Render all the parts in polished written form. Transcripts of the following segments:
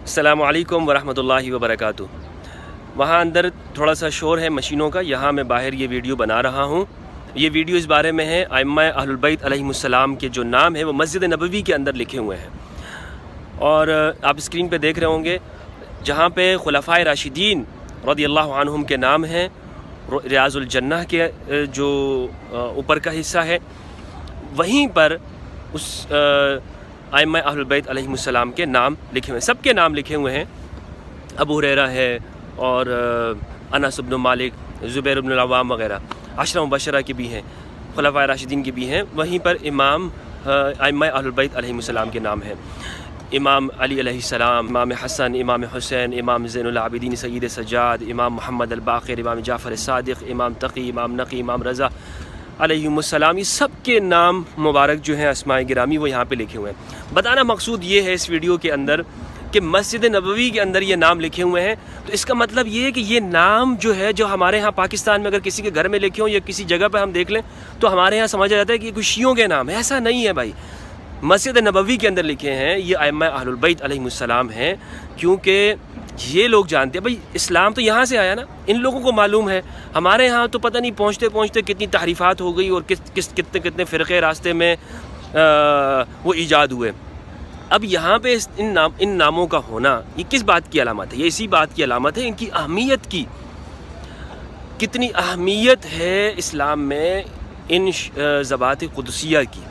अस्सलामु अलैकुम वरहमतुल्लाहि वबरकातुह। वहाँ अंदर थोड़ा सा शोर है मशीनों का, यहाँ मैं बाहर ये वीडियो बना रहा हूँ। ये वीडियो इस बारे में है अइम्मा अहलुल बैत अलैहिमुस्सलाम के जो नाम है वो मस्जिद नबवी के अंदर लिखे हुए हैं। और आप स्क्रीन पे देख रहे होंगे जहाँ पे खुलफाए राशिदीन रदियल्लाहु अन्हुम के नाम हैं, रियाजुल जन्नह के जो ऊपर का हिस्सा है, वहीं पर उस अइम्मा अहलुल बैत अलैहिमुस्सलाम के नाम लिखे हुए हैं। सबके नाम लिखे हुए हैं। अबू हुरैरा है और अनस इब्न मालिक, ज़ुबैर इब्न अव्वाम वगैरह, अशरा मुबशरा के भी हैं, खुलफाए राशिदीन के भी हैं। वहीं पर इमाम अइम्मा अहलुल बैत अलैहिमुस्सलाम के नाम हैं। इमाम अली अलैहिस्सलाम, इमाम हसन, इमाम हुसैन, इमाम ज़ैनुल आबिदीन सय्यद सज्जाद, इमाम मोहम्मद अल-बाक़िर, इमाम जाफ़र सादिक़, इमाम तक़ी, इमाम नक़ी, इमाम रज़ा अलैहिमुस्सलाम, ये सब के नाम मुबारक जो हैं अस्माए गिरामी वो यहाँ पे लिखे हुए हैं। बताना मकसूद ये है इस वीडियो के अंदर कि मस्जिद नबवी के अंदर ये नाम लिखे हुए हैं, तो इसका मतलब ये है कि ये नाम जो है जो हमारे यहाँ पाकिस्तान में अगर किसी के घर में लिखे हों या किसी जगह पर हम देख लें तो हमारे यहाँ समझा जाता है कि कुछ शियों के नाम है। ऐसा नहीं है भाई, मस्जिद नबवी के अंदर लिखे हैं, ये अइम्मा अहलुल बैत अलैहिमुस्सलाम हैं। क्योंकि ये लोग जानते हैं भाई इस्लाम तो यहाँ से आया ना, इन लोगों को मालूम है। हमारे यहाँ तो पता नहीं पहुँचते पहुँचते कितनी तारीफ़ात हो गई और कितने कितने फ़िरक़े रास्ते में वो ईजाद हुए। अब यहाँ पे इन नामों का होना ये किस बात की अलामत है? ये इसी बात की अलामत है इनकी अहमियत की। कितनी अहमियत है इस्लाम में इन ज़बात क़ुदसिया की,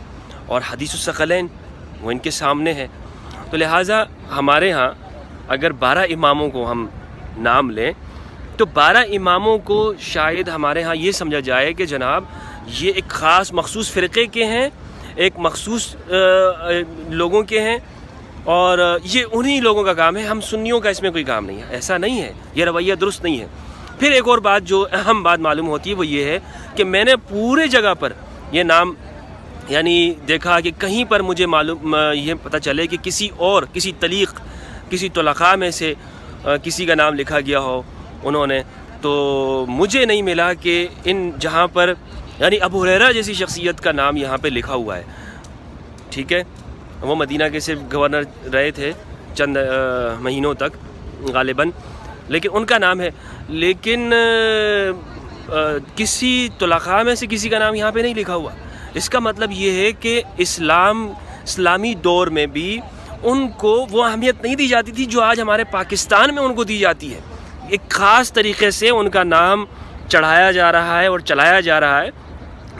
और हदीस सकलैन वो इनके सामने है। तो लिहाजा हमारे यहाँ अगर 12 इमामों को हम नाम लें तो 12 इमामों को शायद हमारे यहाँ ये समझा जाए कि जनाब ये एक ख़ास मखसूस फ़िरक़े के हैं, एक मखसूस लोगों के हैं, और ये उन्हीं लोगों का काम है, हम सुन्नियों का इसमें कोई काम नहीं है। ऐसा नहीं है, ये रवैया दुरुस्त नहीं है। फिर एक और बात जो अहम बात मालूम होती है वो ये है कि मैंने पूरे जगह पर ये नाम यानी देखा कि कहीं पर मुझे मालूम ये पता चले कि किसी तलीक़ किसी तुलक़ा में से किसी का नाम लिखा गया हो उन्होंने, तो मुझे नहीं मिला कि इन जहाँ पर यानी अबू हुरैरा जैसी शख्सियत का नाम यहाँ पे लिखा हुआ है। ठीक है, वो मदीना के सिर्फ गवर्नर रहे थे चंद महीनों तक गालिबन, लेकिन उनका नाम है। लेकिन किसी तुलक़ा में से किसी का नाम यहाँ पे नहीं लिखा हुआ। इसका मतलब ये है कि इस्लामी दौर में भी उनको वो अहमियत नहीं दी जाती थी जो आज हमारे पाकिस्तान में उनको दी जाती है। एक ख़ास तरीक़े से उनका नाम चढ़ाया जा रहा है और चलाया जा रहा है।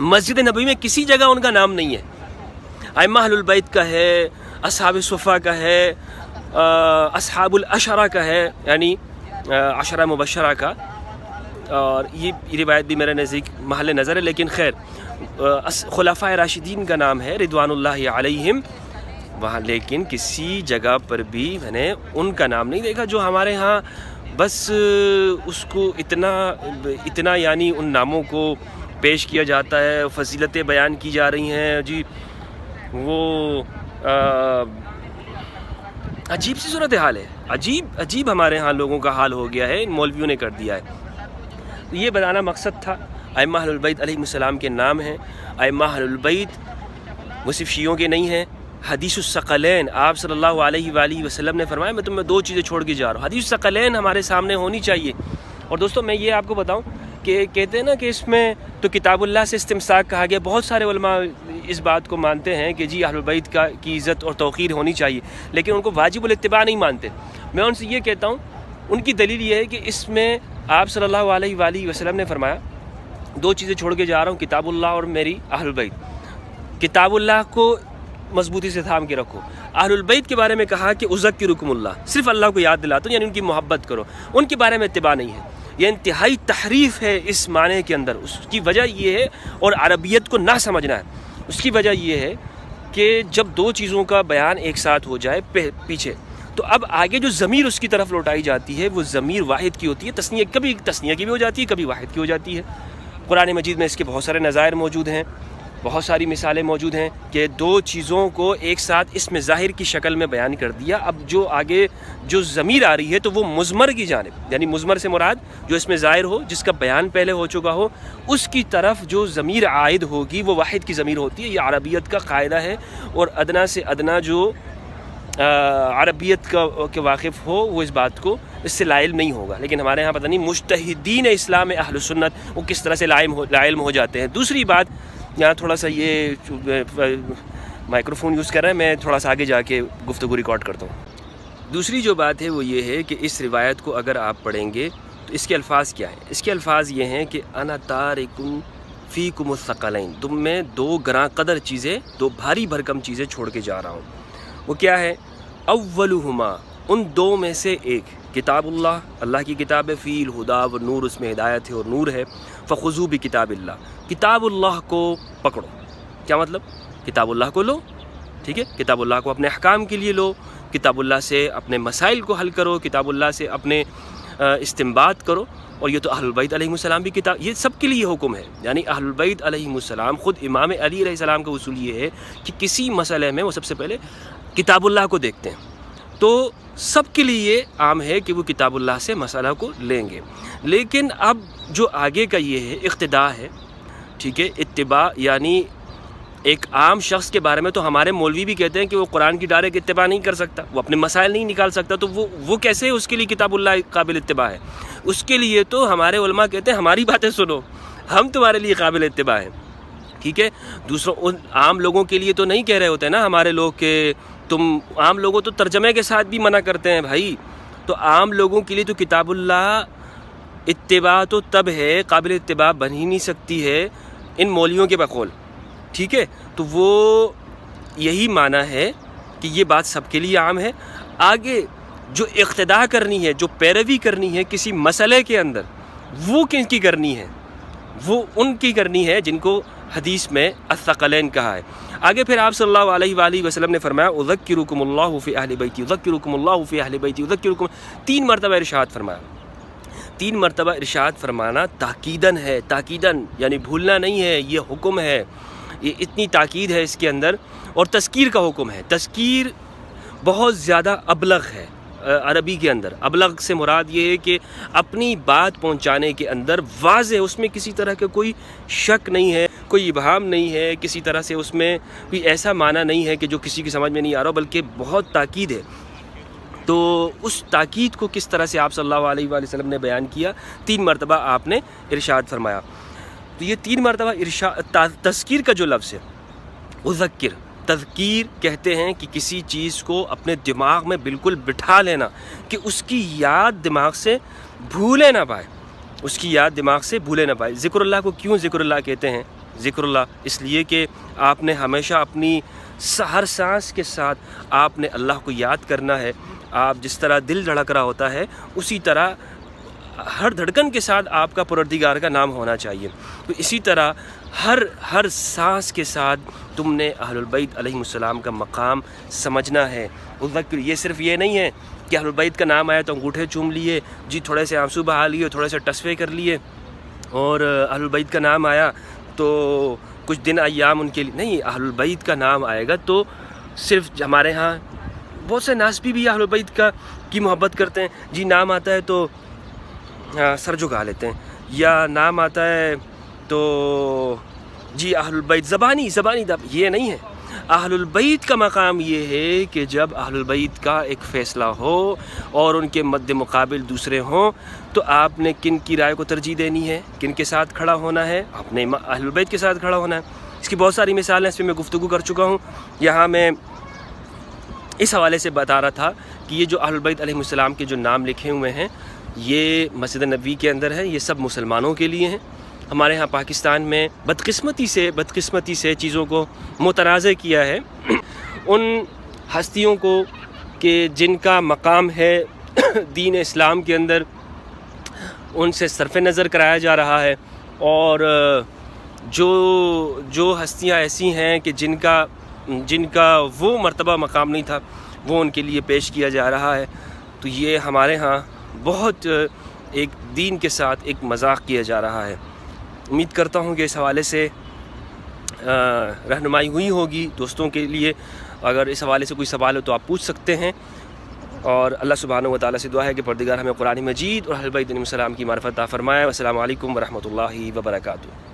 मस्जिद नबवी में किसी जगह उनका नाम नहीं है। अइम्मा अहलुल बैत का है, असहाब सुफ़ा का है, असहाबुल अशरा का है, यानी अशरा मुबशरा का, और ये रिवायत भी मेरे नज़दीक महल नज़र है। लेकिन खैर खुलफाए राशिदीन का नाम है रिदवानुल्लाहि अलैहिम वहाँ, लेकिन किसी जगह पर भी मैंने उनका नाम नहीं देखा। जो हमारे यहाँ बस उसको इतना यानी उन नामों को पेश किया जाता है, फजीलतें बयान की जा रही हैं जी। वो अजीब सी सूरत हाल है, अजीब हमारे यहाँ लोगों का हाल हो गया है, इन मौलवियों ने कर दिया है। तो ये बताना मकसद था। अइम्मा अहलुल बैत अलैहिमुस्सलाम के नाम हैं। अइम्मा अहलुल बैत वो सिर्फ शियों के नहीं हैं। हदीस सकलैन, आप सल्लल्लाहु अलैहि वसल्लम ने फरमाया मैं तुम्हें 2 चीज़ें छोड़ के जा रहा हूँ। हदीस सकलैन हमारे सामने होनी चाहिए। और दोस्तों मैं ये आपको बताऊँ कि कहते हैं ना कि इसमें तो किताबुल्लाह से इस्तिमसाक कहा गया। बहुत सारे उलमा इस बात को मानते हैं कि जी अहलुल बैत की इज़्ज़त और तौक़ीर होनी चाहिए, लेकिन उनको वाजिबुल इत्तिबा नहीं मानते। मैं उनसे ये कहता हूँ, उनकी दलील ये है कि इसमें आप सल्लल्लाहु अलैहि वसल्लम ने फरमाया 2 चीज़ें छोड़ के जा रहा हूँ, किताबुल्लाह और मेरी अहलुल बैत। किताबुल्लाह को मजबूती से थाम के रखो। अहलुल बैत के बारे में कहा कि उज़क्किरुकुमुल्लाह, सिर्फ अल्लाह को याद दिलाते हो, यानी उनकी मोहब्बत करो। उनके बारे में इत्तिबा नहीं है। यह इंतहाई तहरीफ है इस माने के अंदर। उसकी वजह ये है, और अरबियत को ना समझना है, उसकी वजह ये है कि जब 2 चीज़ों का बयान एक साथ हो जाए पीछे, तो अब आगे जो ज़मीर उसकी तरफ लौटाई जाती है वो ज़मीर वाहिद की होती है। तस्निया कभी तस्निया की भी हो जाती है, कभी वाहिद की हो जाती है। कुरान मजीद में इसके बहुत सारे नज़ायर मौजूद हैं, बहुत सारी मिसालें मौजूद हैं कि 2 चीज़ों को एक साथ इसमें ज़ाहिर की शक्ल में बयान कर दिया। अब जो आगे जो ज़मीर आ रही है तो वो मुज़मर की जानिब, यानी मुज़मर से मुराद जो इसमें ज़ाहिर हो, जिसका बयान पहले हो चुका हो, उसकी तरफ जो ज़मीर आयद होगी वो वाहिद की ज़मीर होती है। ये अरबियत का कायदा है। और अदना से अदना जो عربیت کے واقف ہو وہ اس بات کو اس سے لا علم نہیں ہوگا، لیکن ہمارے ہاں پتہ نہیں مجتہدین اسلام اہل سنت وہ کس طرح سے لا علم ہو جاتے ہیں۔ دوسری بات، یہاں تھوڑا سا یہ مائکرو فون یوز کر رہے ہیں، میں تھوڑا سا آگے جا کے گفتگو ریکارڈ کرتا ہوں۔ دوسری جو بات ہے وہ یہ ہے کہ اس روایت کو اگر آپ پڑھیں گے تو اس کے الفاظ کیا ہیں؟ اس کے الفاظ یہ ہیں کہ انا تارکن فیکم الثقلین، تم میں دو گراں قدر چیزیں، دو بھاری بھرکم چیزیں چھوڑ کے جا رہا ہوں۔ وہ کیا ہے؟ اولہما، ان دو میں سے ایک، کتاب اللہ، اللہ کی کتاب ہے، فی الہدا و نور، اس میں ہدایت ہے اور نور ہے، فخذوا بکتاب اللہ، کتاب اللہ کو پکڑو۔ کیا مطلب؟ کتاب اللہ کو لو، ٹھیک ہے، کتاب اللہ کو اپنے احکام کے لیے لو، کتاب اللہ سے اپنے مسائل کو حل کرو، کتاب اللہ سے اپنے استنباط کرو۔ اور یہ تو اہل البیت علیہ السلام بھی کتاب، یہ سب کے لیے حکم ہے، یعنی اہل البیت علیہ السلام، خود امام علی علیہ السلام کا اصول یہ ہے کہ کسی مسئلے میں وہ سب سے پہلے کتاب اللہ کو دیکھتے ہیں، تو سب کے لیے عام ہے کہ وہ کتاب اللہ سے مسئلہ کو لیں گے۔ لیکن اب جو آگے کا یہ ہے اقتداء ہے، ٹھیک ہے، اتباع، یعنی ایک عام شخص کے بارے میں تو ہمارے مولوی بھی کہتے ہیں کہ وہ قرآن کی ڈائریکٹ اتباع نہیں کر سکتا، وہ اپنے مسائل نہیں نکال سکتا، تو وہ کیسے اس کے لیے کتاب اللہ قابل اتباع ہے؟ اس کے لیے تو ہمارے علماء کہتے ہیں ہماری باتیں سنو، ہم تمہارے لیے قابل اتباع ہیں، ٹھیک ہے۔ دوسروں ان عام لوگوں کے لیے تو نہیں کہہ رہے ہوتے نا ہمارے لوگ کہ تم، عام لوگوں تو ترجمے کے ساتھ بھی منع کرتے ہیں بھائی، تو عام لوگوں کے لیے تو کتاب اللہ اتباع تو تب ہے، قابل اتباع بن ہی نہیں سکتی ہے ان مولویوں کے بقول، ٹھیک ہے۔ تو وہ یہی معنی ہے کہ یہ بات سب کے لیے عام ہے۔ آگے جو اقتداء کرنی ہے، جو پیروی کرنی ہے کسی مسئلے کے اندر، وہ کن کی کرنی ہے؟ وہ ان کی کرنی ہے جن کو حدیث میں الثقلین کہا ہے۔ آگے پھر آپ صلی اللہ علیہ وآلہ وسلم نے فرمایا اذکرکم اللہ فی اہل بیتی، اذکرکم اللہ فی اہل بیتی، اذکرکم، 3 مرتبہ ارشاد فرمایا۔ 3 مرتبہ ارشاد فرمانا تاکیدن ہے، تاکیدن یعنی بھولنا نہیں ہے، یہ حکم ہے، یہ اتنی تاکید ہے اس کے اندر، اور تذکیر کا حکم ہے۔ تذکیر بہت زیادہ ابلغ ہے عربی کے اندر۔ ابلغ سے مراد یہ ہے کہ اپنی بات پہنچانے کے اندر واضح، اس میں کسی طرح کا کوئی شک نہیں ہے، کوئی ابہام نہیں ہے، کسی طرح سے اس میں کوئی ایسا معنی نہیں ہے کہ جو کسی کی سمجھ میں نہیں آ رہا، بلکہ بہت تاکید ہے۔ تو اس تاکید کو کس طرح سے آپ صلی اللہ علیہ وآلہ وسلم نے بیان کیا؟ 3 مرتبہ آپ نے ارشاد فرمایا۔ تو یہ 3 مرتبہ ارشاد، تذکیر کا جو لفظ ہے، اذکر، تذکیر کہتے ہیں کہ کسی چیز کو اپنے دماغ میں بالکل بٹھا لینا، کہ اس کی یاد دماغ سے بھولے نہ پائے، اس کی یاد دماغ سے بھولے نہ پائے۔ ذکر اللہ کو کیوں ذکر اللہ کہتے ہیں؟ ذکر اللہ اس لیے کہ آپ نے ہمیشہ اپنی ہر سانس کے ساتھ آپ نے اللہ کو یاد کرنا ہے۔ آپ جس طرح دل دھڑک رہا ہوتا ہے، اسی طرح ہر دھڑکن کے ساتھ آپ کا پروردگار کا نام ہونا چاہیے۔ تو اسی طرح ہر سانس کے ساتھ تم نے اہل البیت علیہ السلام کا مقام سمجھنا ہے۔ اذکر، یہ صرف یہ نہیں ہے کہ اہل البیت کا نام آیا تو انگوٹھے چوم لیے، جی تھوڑے سے آنسو بہا لیے، تھوڑے سے ٹسفے کر لیے، اور اہل البیت کا نام آیا تو کچھ دن ایام ان کے لیے نہیں۔ اہل البیت کا نام آئے گا تو صرف ہمارے ہاں بہت سے ناسبی بھی اہل البیت کی محبت کرتے ہیں، جی نام آتا ہے تو سر جھکا لیتے ہیں، یا نام آتا ہے تو جی اہل البیت، زبانی یہ نہیں ہے۔ اہل البیت کا مقام یہ ہے کہ جب اہل البیت کا ایک فیصلہ ہو اور ان کے مد مقابل دوسرے ہوں، تو آپ نے کن کی رائے کو ترجیح دینی ہے، کن کے ساتھ کھڑا ہونا ہے؟ آپ نے اہل البیت کے ساتھ کھڑا ہونا ہے۔ اس کی بہت ساری مثالیں، اس پہ میں گفتگو کر چکا ہوں۔ یہاں میں اس حوالے سے بتا رہا تھا کہ یہ جو اہل البیت علیہ السلام کے جو نام لکھے ہوئے ہیں، یہ مسجد نبوی کے اندر ہے، یہ سب مسلمانوں کے لیے ہیں۔ ہمارے ہاں پاکستان میں بدقسمتی سے چیزوں کو متنازع کیا ہے، ان ہستیوں کو کہ جن کا مقام ہے دین اسلام کے اندر، ان سے صرف نظر کرایا جا رہا ہے، اور جو ہستیاں ایسی ہیں کہ جن کا وہ مرتبہ مقام نہیں تھا، وہ ان کے لیے پیش کیا جا رہا ہے۔ تو یہ ہمارے ہاں بہت ایک دین کے ساتھ ایک مذاق کیا جا رہا ہے۔ امید کرتا ہوں کہ اس حوالے سے رہنمائی ہوئی ہوگی دوستوں کے لیے۔ اگر اس حوالے سے کوئی سوال ہو تو آپ پوچھ سکتے ہیں، اور اللہ سبحانہ و تعالیٰ سے دعا ہے کہ پروردگار ہمیں قرآن مجید اور اہل بیت علیہ السلام کی معرفت عطا فرمائے۔ السلام علیکم ورحمۃ اللہ وبرکاتہ۔